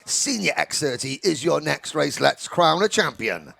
Senior X30 is your next race. Let's crown a champion.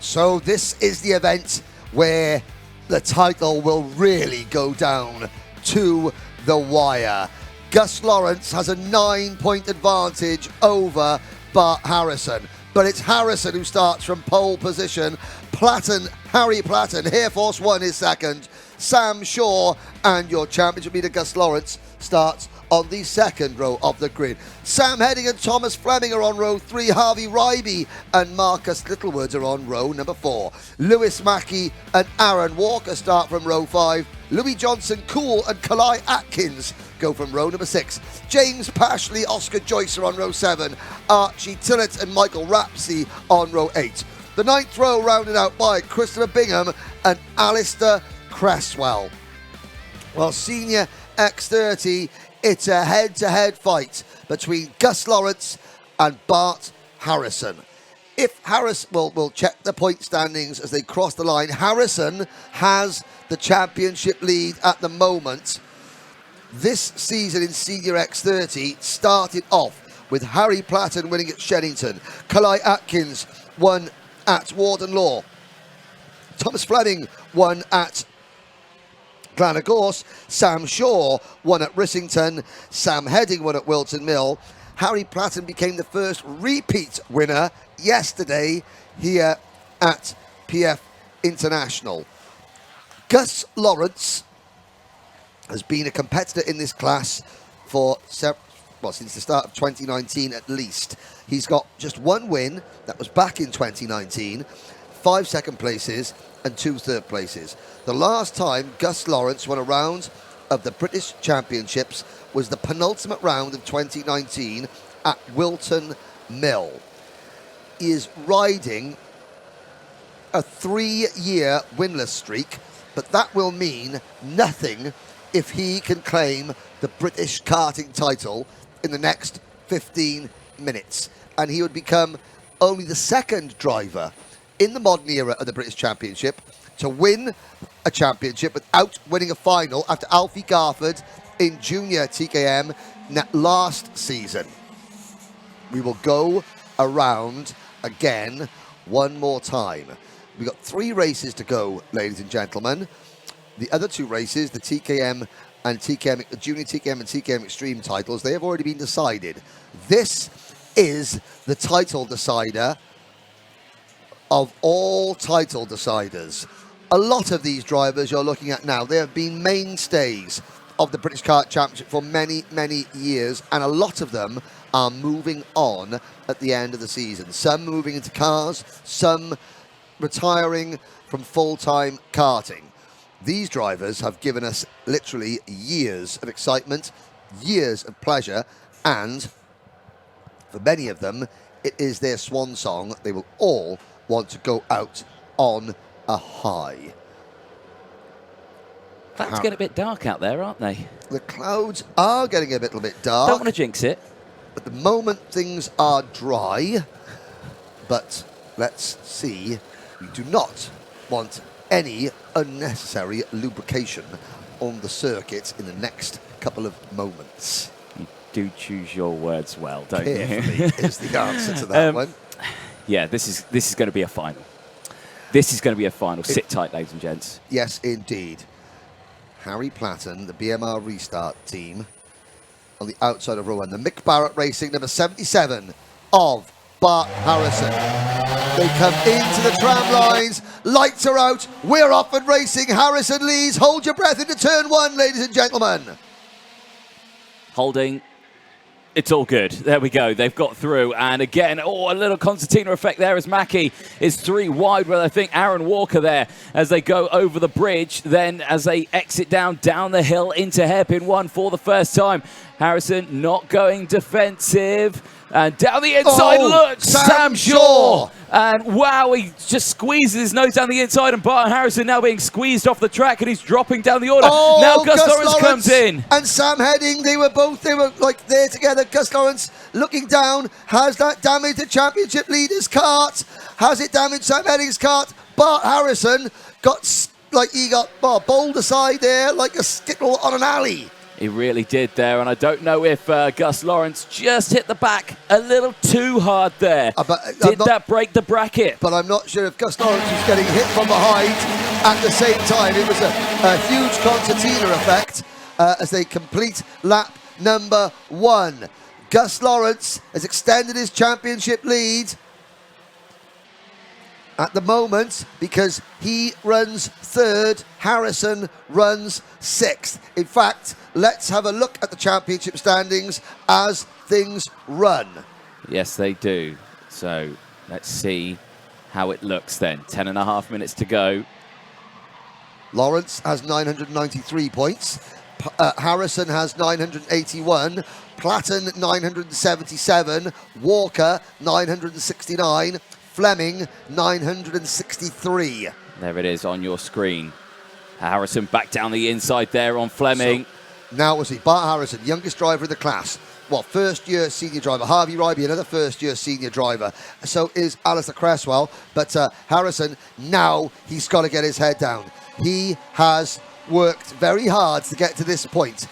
So this is the event where the title will really go down to the wire. Gus Lawrence has a 9-point advantage over Bart Harrison, but it's Harrison who starts from pole position. Harry Platten, Air Force One is second. Sam Shaw and your championship leader Gus Lawrence starts on the second row of the grid. Sam Heading and Thomas Fleming are on row 3. Harvey Ryby and Marcus Littlewood are on row number 4. Lewis Mackey and Aaron Walker start from row 5. Louis Johnson, Cool and Kalai Atkins go from row number 6. James Pashley, Oscar Joyce are on row 7. Archie Tillett and Michael Rapsey on row 8. The 9th row rounded out by Christopher Bingham and Alistair Cresswell. Well, Senior X30, it's a head-to-head fight between Gus Lawrence and Bart Harrison. If Harris, we'll check the point standings as they cross the line. Harrison has the championship lead at the moment. This season in Senior X30 started off with Harry Platten winning at Shenington. Kalai Atkins won at Warden Law. Thomas Fleming won at Glenagorse. Sam Shaw won at Rissington. Sam Heading won at Wilton Mill. Harry Platten became the first repeat winner yesterday here at PF International. Gus Lawrence has been a competitor in this class for since the start of 2019 at least. He's got just one win, that was back in 2019, 5 second places and 2 third places. The last time Gus Lawrence won a round of the British Championships was the penultimate round of 2019 at Wilton Mill. He is riding a 3-year winless streak, but that will mean nothing if he can claim the British karting title in the next 15 minutes. And he would become only the second driver in the modern era of the British Championship to win a championship without winning a final after Alfie Garford in junior TKM last season. We will go around again one more time. We've got 3 races to go, ladies and gentlemen. The other 2 races, the TKM and TKM, Junior TKM and TKM Extreme titles, they have already been decided. This is the title decider of all title deciders. A lot of these drivers you're looking at now, they have been mainstays of the British Kart Championship for many, many years, and a lot of them are moving on at the end of the season. Some moving into cars, some retiring from full-time karting. These drivers have given us literally years of excitement, years of pleasure, and for many of them, it is their swan song. They will all want to go out on a high. Clouds get a bit dark out there, aren't they? The clouds are getting a little bit dark. Don't want to jinx it. At the moment, things are dry, but let's see. We do not want any unnecessary lubrication on the circuit in the next couple of moments. You do choose your words well, don't Carefully you? is the answer to that one. Yeah, this is going to be a final. This is going to be a final. Sit tight, ladies and gents. Yes, indeed. Harry Platten, the BMR Restart team, on the outside of row 1. The Mick Barrett Racing, number 77 of Bart Harrison. They come into the tram lines. Lights are out. We're off and racing. Harrison leads. Hold your breath into turn 1, ladies and gentlemen. Holding. It's all good. There we go. They've got through. And again, a little concertina effect there as Mackie is 3 wide with, I think, Aaron Walker there as they go over the bridge. Then as they exit down the hill into hairpin 1 for the first time. Harrison not going defensive. And down the inside, look, Sam Shaw. And wow, he just squeezes his nose down the inside. And Bart Harrison now being squeezed off the track, and he's dropping down the order. Now Gus Lawrence comes in. And Sam Heading, they were like there together. Gus Lawrence looking down, has that damaged the championship leader's kart. Has it damaged Sam Heading's kart? Bart Harrison got bowled aside there like a skittle on an alley. He really did there, and I don't know if Gus Lawrence just hit the back a little too hard there. Did that break the bracket? But I'm not sure if Gus Lawrence was getting hit from behind at the same time. It was a huge concertina effect as they complete lap number 1. Gus Lawrence has extended his championship lead at the moment because he runs 3rd, Harrison runs 6th. In fact, let's have a look at the championship standings as things run. Yes, they do. So let's see how it looks then. 10.5 minutes to go. Lawrence has 993 points. Harrison has 981. Platten 977. Walker 969. Fleming, 963. There it is on your screen. Harrison back down the inside there on Fleming. So, now we'll see. Bart Harrison, youngest driver in the class. Well, first-year senior driver. Harvey Ryby, another first-year senior driver. So is Alistair Cresswell. But Harrison, now he's got to get his head down. He has worked very hard to get to this point.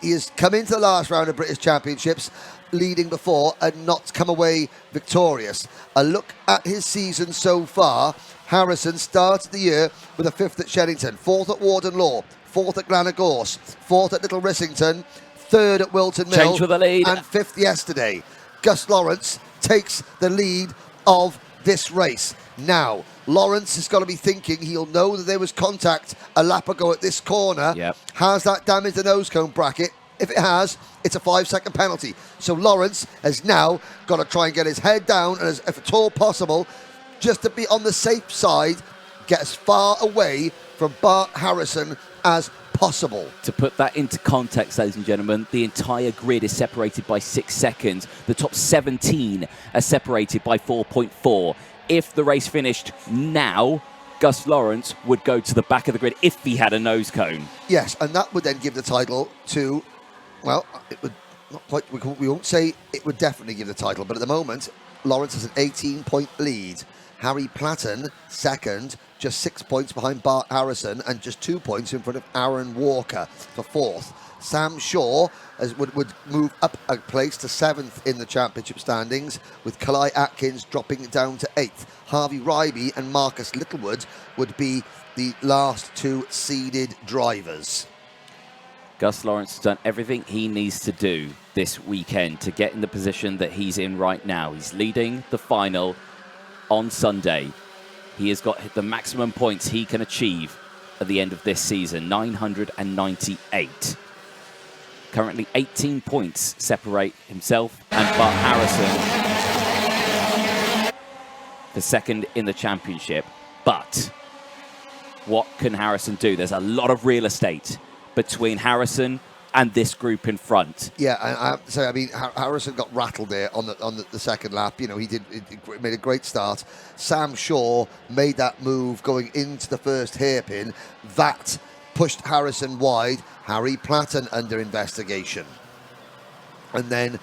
He has come into the last round of British Championships leading before and not come away victorious. A look at his season so far. Harrison started the year with a 5th at Sheddington, 4th at Warden Law, 4th at Glenagorse, 4th at Little Rissington, 3rd at Wilton Mill, Change for the lead, and 5th yesterday. Gus Lawrence takes the lead of this race. Now, Lawrence has got to be thinking, he'll know that there was contact a lap ago at this corner. Yep. Has that damaged the nose cone bracket? If it has, it's a 5-second penalty. So Lawrence has now got to try and get his head down, and if at all possible, just to be on the safe side, get as far away from Bart Harrison as possible. To put that into context, ladies and gentlemen, the entire grid is separated by 6 seconds. The top 17 are separated by 4.4. If the race finished now, Gus Lawrence would go to the back of the grid if he had a nose cone. Yes, and that would then give the title to, well, it would not quite, we won't say it would definitely give the title, but at the moment, Lawrence has an 18-point lead. Harry Platten, second, just 6 points behind Bart Harrison and just 2 points in front of Aaron Walker for 4th. Sam Shaw would move up a place to 7th in the championship standings, with Kalai Atkins dropping down to 8th. Harvey Ryby and Marcus Littlewood would be the last 2 seeded drivers. Gus Lawrence has done everything he needs to do this weekend to get in the position that he's in right now. He's leading the final on Sunday. He has got the maximum points he can achieve at the end of this season, 998. Currently 18 points separate himself and Bart Harrison for second in the championship. But what can Harrison do? There's a lot of real estate between Harrison and this group in front. Yeah, and I have to say, I mean, Harrison got rattled there on the second lap. You know, he made a great start. Sam Shaw made that move going into the first hairpin. That pushed Harrison wide. Harry Platten under investigation. And then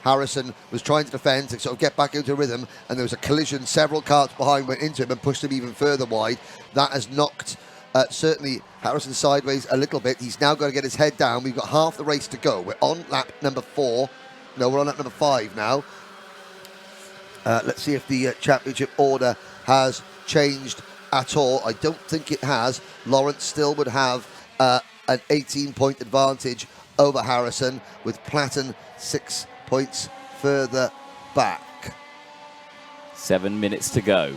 Harrison was trying to defend to sort of get back into rhythm, and there was a collision. Several carts behind went into him and pushed him even further wide. That has knocked certainly Harrison sideways a little bit. He's now got to get his head down. We've got half the race to go. We're on lap number 4. No, we're on lap number 5 now. Let's see if the championship order has changed at all. I don't think it has. Lawrence still would have an 18-point advantage over Harrison, with Platten 6 points further back. 7 minutes to go.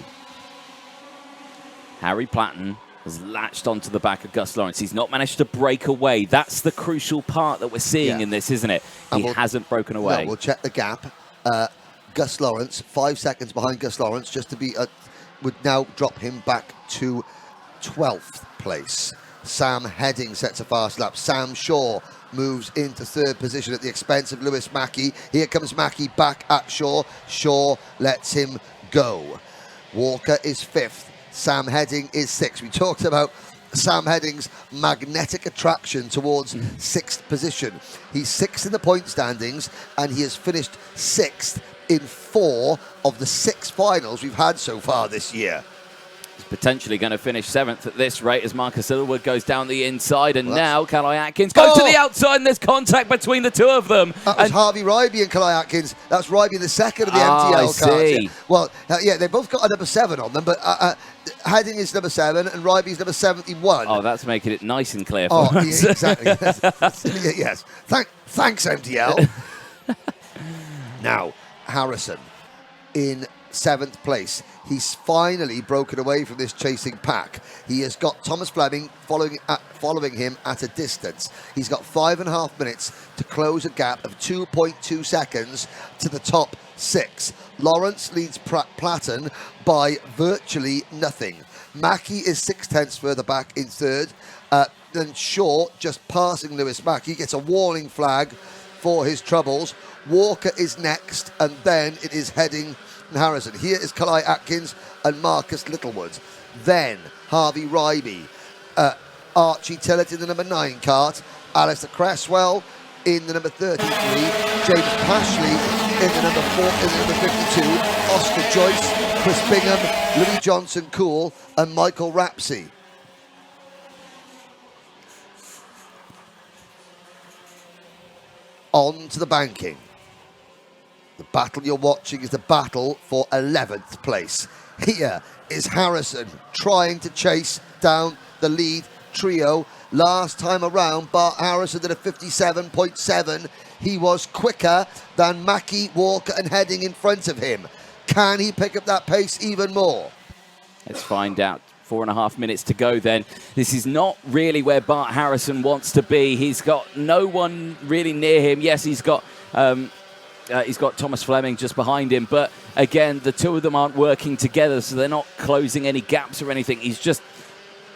Harry Platten has latched onto the back of Gus Lawrence. He's not managed to break away. That's the crucial part that we're seeing in this, isn't it? He hasn't broken away. No, we'll check the gap. Gus Lawrence, 5 seconds behind Gus Lawrence, just to be would now drop him back to 12th place. Sam Heading sets a fast lap. Sam Shaw moves into 3rd position at the expense of Lewis Mackey. Here comes Mackey back at Shaw. Shaw lets him go. Walker is 5th. Sam Heading is 6th. We talked about Sam Heading's magnetic attraction towards 6th position. He's 6th in the point standings, and he has finished 6th in 4 of the 6 finals we've had so far this year. He's potentially going to finish 7th at this rate as Marcus Littlewood goes down the inside, and now Kalai Atkins goes to the outside, and there's contact between the two of them. That was Harvey Ryby and Kalai Atkins. That's Ryby the second of the MTL cards. Well, yeah, they both got a number 7 on them, but Heading is number 7 and Ryby's number 71. Oh, that's making it nice and clear for us. Yeah, exactly. Yes. Thanks, MTL. Now, Harrison in 7th place. He's finally broken away from this chasing pack. He has got Thomas Fleming following him at a distance. He's got 5.5 minutes to close a gap of 2.2 seconds to the top 6. Lawrence leads Platten by virtually nothing. Mackey is 0.6 further back in 3rd. Then Shaw, just passing Lewis Mackey, gets a warning flag for his troubles. Walker is next, and then it is Heading and Harrison. Here is Kalai Atkins and Marcus Littlewood. Then Harvey Ryby, Archie Tillett in the number 9 kart, Alistair Cresswell in the number 33, James Pashley in the number 4, in the number 52, Oscar Joyce, Chris Bingham, Louis Johnson Cool, and Michael Rapsey. On to the banking. The battle you're watching is the battle for 11th place. Here is Harrison trying to chase down the lead trio. Last time around, Bart Harrison did a 57.7. He was quicker than Mackey, Walker and Heading in front of him. Can he pick up that pace even more? Let's find out. 4.5 minutes to go then. This is not really where Bart Harrison wants to be. He's got no one really near him. Yes, he's got Thomas Fleming just behind him, but again, the two of them aren't working together, so they're not closing any gaps or anything. He's just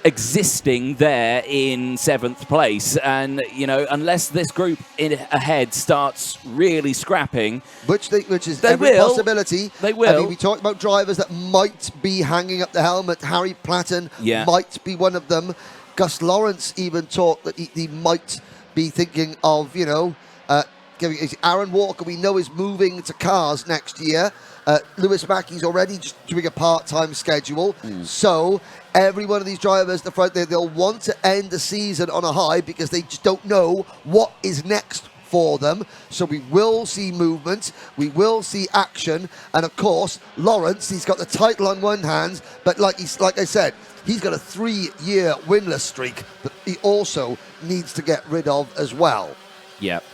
existing there in 7th place, and unless this group ahead starts really scrapping, which is every possibility. They will. I mean, we talked about drivers that might be hanging up the helmet. Harry Platten might be one of them. Gus Lawrence even talked that he might be thinking of giving Aaron Walker. We know is moving to cars next year. Lewis Mackey's already just doing a part-time schedule. So every one of these drivers at the front there, they'll want to end the season on a high because they just don't know what is next for them. So we will see movement, we will see action, and of course Lawrence, he's got the title on one hand, but like I said, he's got a 3-year winless streak that he also needs to get rid of as well. Yep.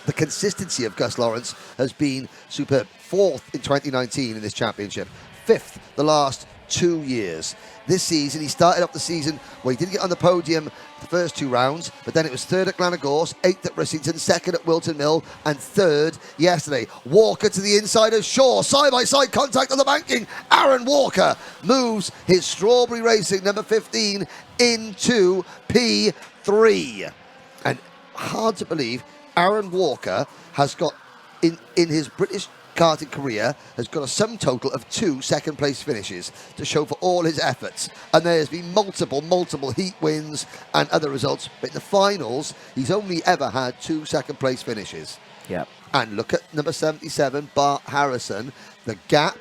The consistency of Gus Lawrence has been superb. 4th in 2019 in this championship. 5th the last 2 years. This season, he started off the season where he didn't get on the podium the first 2 rounds, but then it was 3rd at Glenagorse, 8th at Rissington, 2nd at Wilton Mill, and 3rd yesterday. Walker to the inside of Shaw. Side-by-side contact on the banking. Aaron Walker moves his Strawberry Racing number 15 into P3. And hard to believe, Aaron Walker has got, in his British karting career, has got a sum total of 2 second-place finishes to show for all his efforts. And there's been multiple heat wins and other results. But in the finals, he's only ever had 2 second-place finishes. Yep. And look at number 77, Bart Harrison. The gap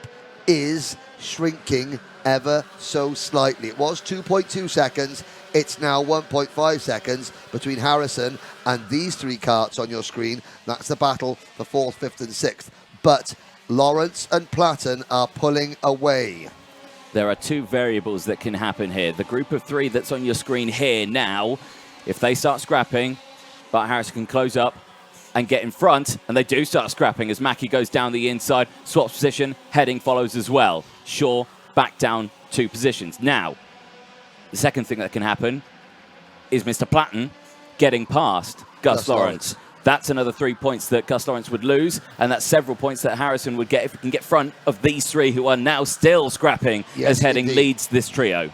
is shrinking ever so slightly. It was 2.2 seconds. It's now 1.5 seconds between Harrison and these 3 karts on your screen. That's the battle for 4th, 5th and 6th. But Lawrence and Platten are pulling away. There are 2 variables that can happen here. The group of 3 that's on your screen here now, if they start scrapping, Bart Harrison can close up and get in front, and they do start scrapping as Mackey goes down the inside, swaps position, Heading follows as well. Shaw back down 2 positions. Now, the second thing that can happen is Mr. Platten getting past Gus Lawrence. That's another 3 points that Gus Lawrence would lose, and that's several points that Harrison would get if he can get front of these 3 who are now still scrapping as Heading leads this trio.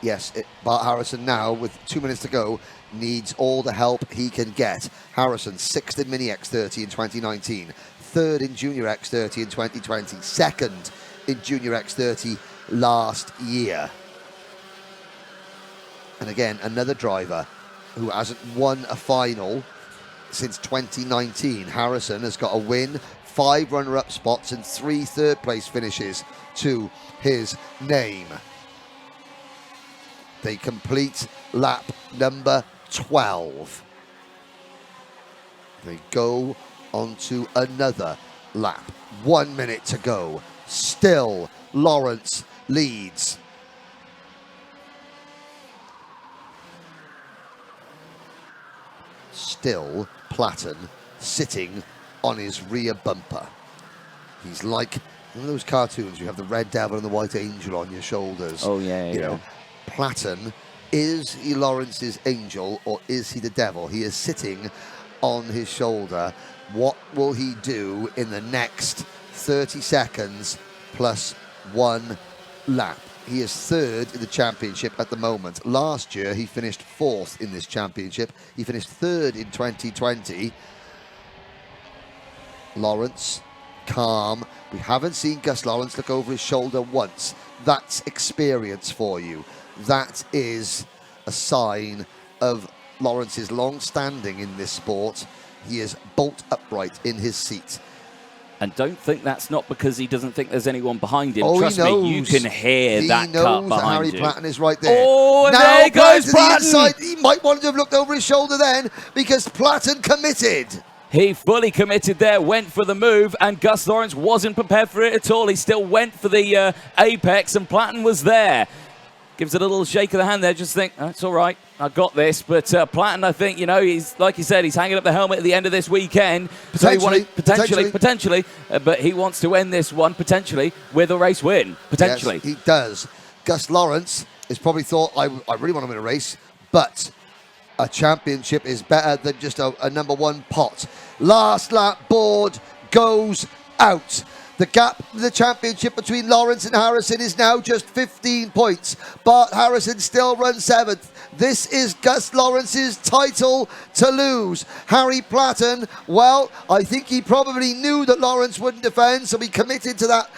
Yes, Bart Harrison now, with 2 minutes to go, needs all the help he can get. Harrison, 6th in Mini X30 in 2019, 3rd in Junior X30 in 2020, 2nd in Junior X30 last year. And again, another driver who hasn't won a final since 2019. Harrison has got a win 5 runner-up spots and 3 third-place finishes to his name. They complete lap number 12. They go on to another lap. 1 minute to go. Still, Lawrence leads. Still, Platten sitting on his rear bumper. He's like one of those cartoons. You have the red devil and the white angel on your shoulders. Oh, yeah, you know. Platten, is he Lawrence's angel or is he the devil? He is sitting on his shoulder. What will he do in the next 30 seconds plus 1 lap? He is 3rd in the championship at the moment. Last year, he finished 4th in this championship. He finished 3rd in 2020. Lawrence, calm. We haven't seen Gus Lawrence look over his shoulder once. That's experience for you. That is a sign of Lawrence's long standing in this sport. He is bolt upright in his seat. And don't think that's not because he doesn't think there's anyone behind him. Oh, Trust me, you can hear that cut behind Harry you. Platten is right there. Oh, and now there goes to the Platten. inside. He might want to have looked over his shoulder then because Platten committed. He fully committed there, went for the move, and Gus Lawrence wasn't prepared for it at all. He still went for the apex, and Platten was there. Gives it a little shake of the hand there, just think, that's all right, I got this. But Platten, I think, you know, he's, like you said, he's hanging up the helmet at the end of this weekend. Potentially. But he wants to end this one, potentially, with a race win. Potentially. Yes, he does. Gus Lawrence has probably thought, I really want to win a race, but a championship is better than just a #1 pot. Last lap board goes out. The gap in the championship between Lawrence and Harrison is now just 15 points. Bart Harrison still runs 7th. This is Gus Lawrence's title to lose. Harry Platten, well, I think he probably knew that Lawrence wouldn't defend, so he committed to that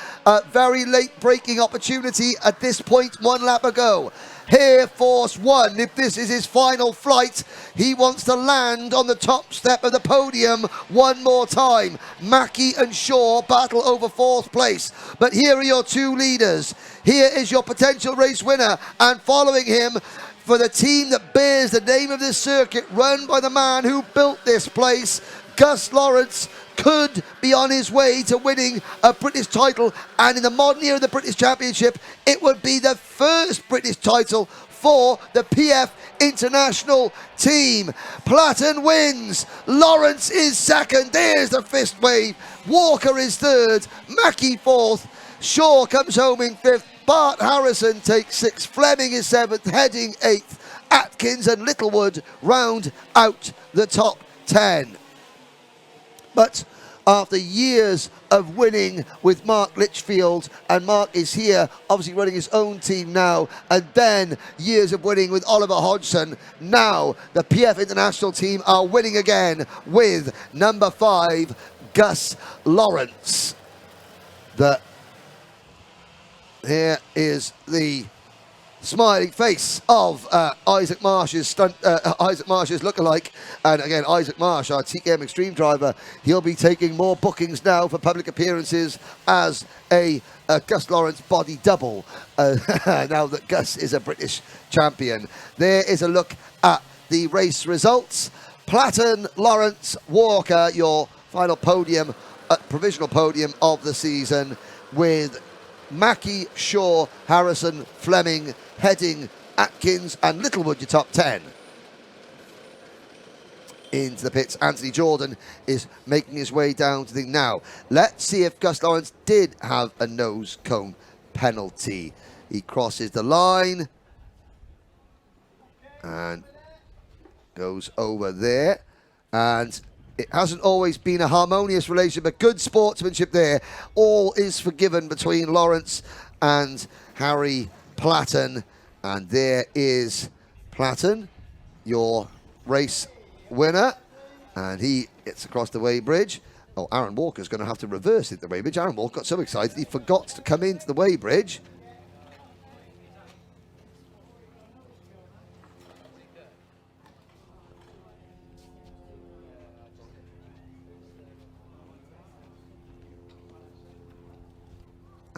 very late braking opportunity at this point 1 lap ago. Here, Force 1, if this is his final flight, he wants to land on the top step of the podium one more time. Mackie and Shaw battle over 4th place. But here are your 2 leaders. Here is your potential race winner. And following him, for the team that bears the name of this circuit, run by the man who built this place, Gus Lawrence could be on his way to winning a British title, and in the modern era of the British Championship, it would be the first British title for the PF International team. Platten wins. Lawrence is 2nd. There's the fist wave. Walker is 3rd. Mackie 4th. Shaw comes home in 5th. Bart Harrison takes 6th. Fleming is 7th. Heading 8th. Atkins and Littlewood round out the top 10. But after years of winning with Mark Litchfield, and Mark is here, obviously running his own team now, and then years of winning with Oliver Hodgson, now the PF International team are winning again with number 5, Gus Lawrence. Here is the smiling face of Isaac Marsh's lookalike. And again, Isaac Marsh, our TKM Extreme driver, he'll be taking more bookings now for public appearances as a Gus Lawrence body double now that Gus is a British champion. There is a look at the race results. Platten, Lawrence, Walker, your final podium, provisional podium of the season, with Mackie, Shaw, Harrison, Fleming, Heading, Atkins and Littlewood, your top 10. Into the pits, Anthony Jordan is making his way down to the now. Let's see if Gus Lawrence did have a nose cone penalty. He crosses the line and goes over there, and it hasn't always been a harmonious relationship, but good sportsmanship there. All is forgiven between Lawrence and Harry Platten. And there is Platten, your race winner. And he gets across the weighbridge. Oh, Aaron Walker's going to have to reverse it, the weighbridge. Aaron Walker got so excited he forgot to come into the weighbridge.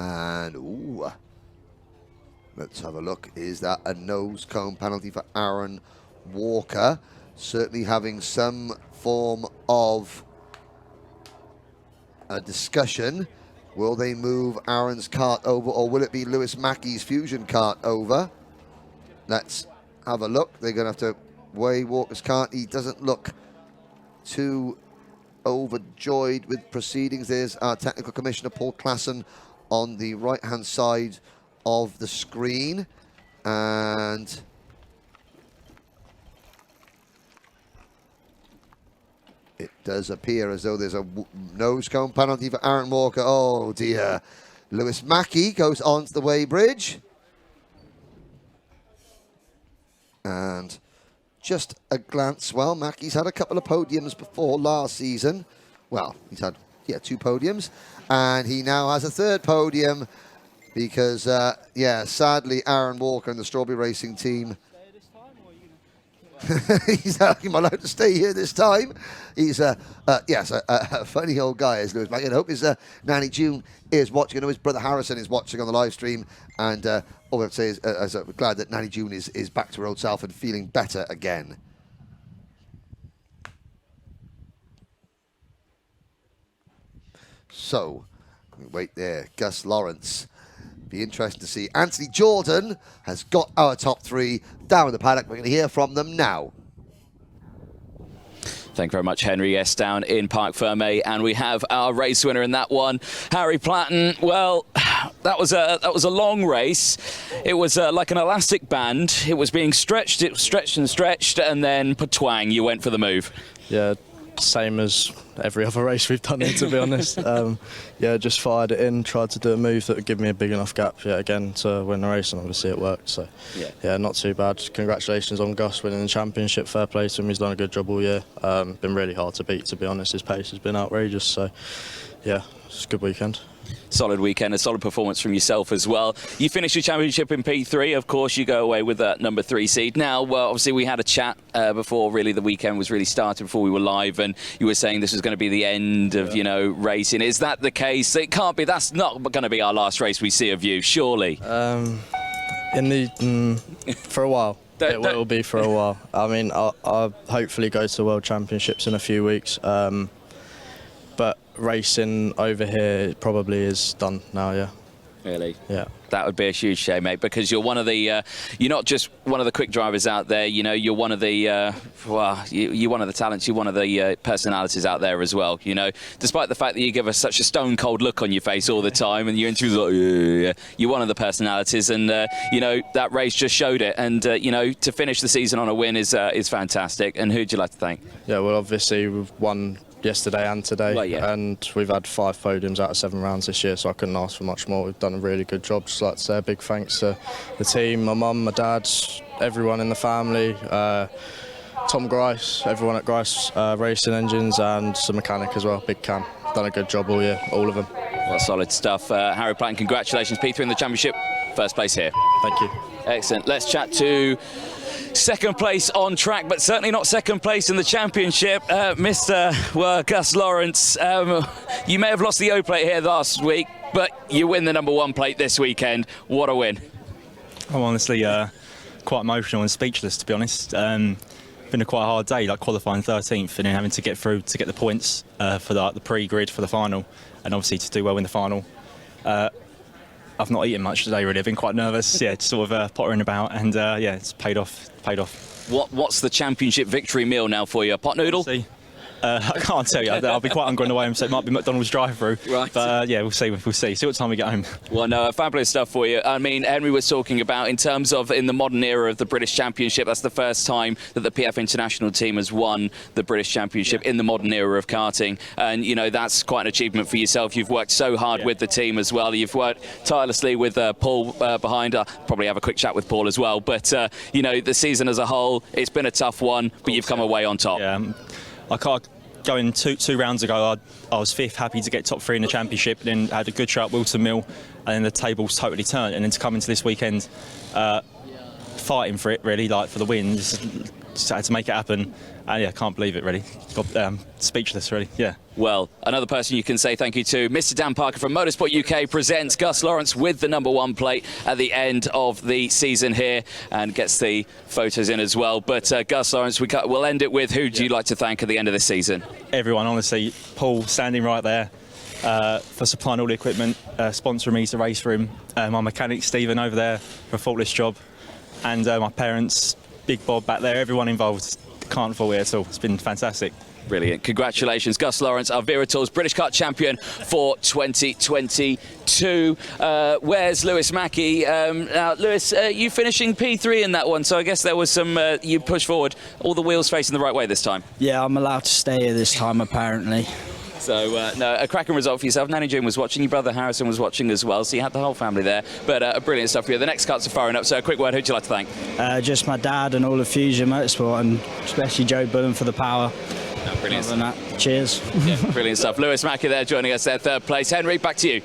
And, ooh, let's have a look. Is that a nose cone penalty for Aaron Walker? Certainly having some form of a discussion. Will they move Aaron's kart over, or will it be Lewis Mackey's Fusion kart over? Let's have a look. They're going to have to weigh Walker's kart. He doesn't look too overjoyed with proceedings. There's our technical commissioner, Paul Klassen, on the right-hand side of the screen. And it does appear as though there's a nose cone penalty for Aaron Walker. Oh, dear. Lewis Mackey goes onto the weighbridge. And just a glance. Well, Mackey's had a couple of podiums before last season. Well, he's had, 2 podiums. And he now has a 3rd podium because, sadly, Aaron Walker and the Strawberry Racing team. He's am I allowed to stay here this time? He's a funny old guy, is Lewis Mackey. I hope his nanny June is watching. I know his brother Harrison is watching on the live stream, and all I have to say is I'm glad that nanny June is back to her old self and feeling better again. So, wait there, Gus Lawrence. Be interesting to see. Anthony Jordan has got our top 3 down in the paddock. We're going to hear from them now. Thank you very much, Henry. Yes, down in Parc Fermé, and we have our race winner in that one, Harry Platten. Well, that was a long race. It was like an elastic band. It was being stretched. It was stretched and stretched, and then twang, you went for the move. Yeah, same as every other race we've done here, to be honest. Just fired it in, tried to do a move that would give me a big enough gap again to win the race, and obviously it worked. So not too bad. Congratulations on Gus winning the championship. Fair play to him. He's done a good job all year. Been really hard to beat, to be honest. His pace has been outrageous. So it's a good weekend. Solid weekend, a solid performance from yourself as well. You finished your championship in P3. Of course, you go away with that number 3 seed. Now, well, obviously, we had a chat before really the weekend was really started, before we were live, and you were saying this was going to be the end of, racing. Is that the case? It can't be. That's not going to be our last race we see of you, surely. For a while. It will be for a while. I mean, I'll hopefully go to World Championships in a few weeks. But racing over here probably is done now, yeah. Really? Yeah. That would be a huge shame, mate, because you're one of the, you're not just one of the quick drivers out there, you're one of the, you're one of the talents, you're one of the personalities out there as well, Despite the fact that you give us such a stone cold look on your face all the time and your interviews like, yeah, you're one of the personalities, and, that race just showed it, and, to finish the season on a win is fantastic. And who'd you like to thank? Yeah, well, obviously we've won yesterday and today, and we've had 5 podiums out of 7 rounds this year, so I couldn't ask for much more. We've done a really good job. Just like to say a big thanks to the team, my mum, my dad, everyone in the family, Tom Grice, everyone at Grice Racing Engines, and the mechanic as well, Big Cam. Done a good job all year, all of them. Well, solid stuff. Harry Platten, congratulations. P3 in the championship, first place here. Thank you. Excellent. Let's chat to second place on track, but certainly not second place in the championship. Mr. Gus Lawrence, you may have lost the O plate here last week, but you win the number 1 plate this weekend. What a win. I'm honestly quite emotional and speechless, to be honest. Been a quite hard day, like qualifying 13th and then having to get through to get the points for the pre-grid for the final, and obviously to do well in the final. I've not eaten much today, really. I've been quite nervous, just sort of pottering about, and it's paid off. What's the championship victory meal now for you? A pot noodle? See. I can't tell you. I'll be quite hungry on the way home, so it might be McDonald's drive-through. Right. But we'll see. We'll see. See what time we get home. Well, no, fabulous stuff for you. I mean, Henry was talking about in terms of in the modern era of the British Championship, that's the first time that the PF International team has won the British Championship in the modern era of karting. And, that's quite an achievement for yourself. You've worked so hard with the team as well. You've worked tirelessly with Paul behind. I'll probably have a quick chat with Paul as well. But, the season as a whole, it's been a tough one, but you've come away on top. Yeah, I can't. Going two rounds ago, I was 5th, happy to get top 3 in the championship, then had a good show at Wilton Mill, and then the tables totally turned. And then to come into this weekend, fighting for it really, like for the win. Just had to make it happen, and yeah, can't believe it really. Speechless really, yeah. Well, another person you can say thank you to, Mr. Dan Parker from Motorsport UK presents Gus Lawrence with the #1 plate at the end of the season here, and gets the photos in as well. But Gus Lawrence, we'll end it with, who do you like to thank at the end of this season? Everyone, honestly. Paul standing right there for supplying all the equipment, sponsoring me to race for him. My mechanic Stephen over there for a faultless job, and my parents, Big Bob back there, everyone involved. Can't fault it at all. It's been fantastic. Brilliant. Congratulations, Gus Lawrence, our Wera Tours British Kart champion for 2022. Where's Lewis Mackey? Now, Lewis, you finishing P3 in that one, so I guess there was some, you pushed forward, all the wheels facing the right way this time. Yeah, I'm allowed to stay here this time, apparently. So, no, a cracking result for yourself. Nanny June was watching, your brother Harrison was watching as well, so you had the whole family there. But brilliant stuff for you. The next cuts are firing up, so a quick word, who'd you like to thank? Just my dad and all of Fusion Motorsport, and especially Joe Bullen for the power. No, brilliant. Other than that, cheers. Yeah, brilliant stuff. Lewis Mackey there joining us there, third place. Henry, back to you.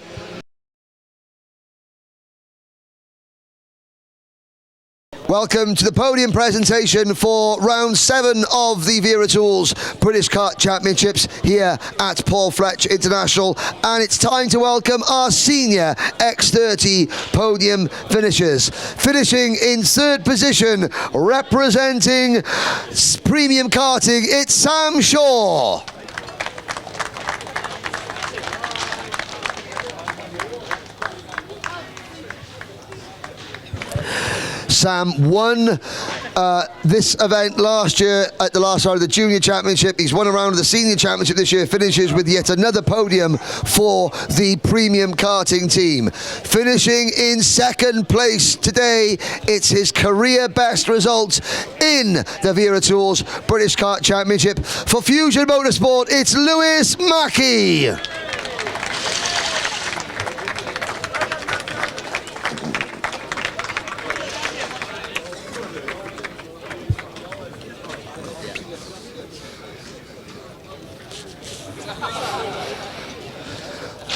Welcome to the podium presentation for round 7 of the Wera Tours British Kart Championships here at Paul Fletch International, and it's time to welcome our senior X30 podium finishers. Finishing in 3rd position, representing Premium Karting, it's Sam Shaw. Sam won this event last year at the last round of the Junior Championship. He's won a round of the Senior Championship this year, finishes with yet another podium for the Premium Karting team. Finishing in 2nd place today, it's his career best result in the Wera Tours British Kart Championship. For Fusion Motorsport, it's Lewis Mackey.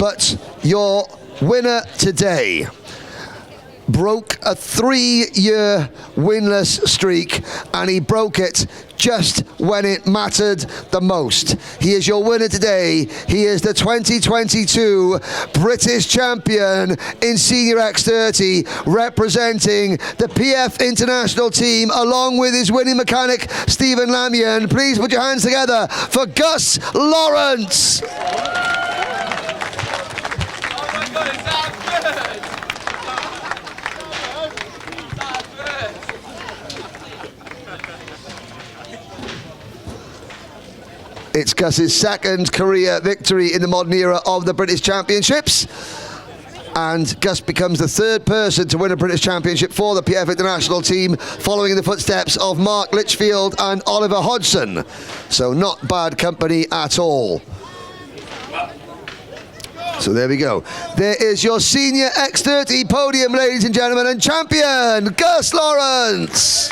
But your winner today broke a 3-year winless streak, and he broke it just when it mattered the most. He is your winner today. He is the 2022 British champion in Senior X30, representing the PF International team, along with his winning mechanic, Stephen Lamian. Please put your hands together for Gus Lawrence. It's Gus's 2nd career victory in the modern era of the British Championships, and Gus becomes the 3rd person to win a British Championship for the PF International team, following in the footsteps of Mark Litchfield and Oliver Hodgson. So not bad company at all. So there we go. There is your Senior X30 podium, ladies and gentlemen, and champion, Gus Lawrence.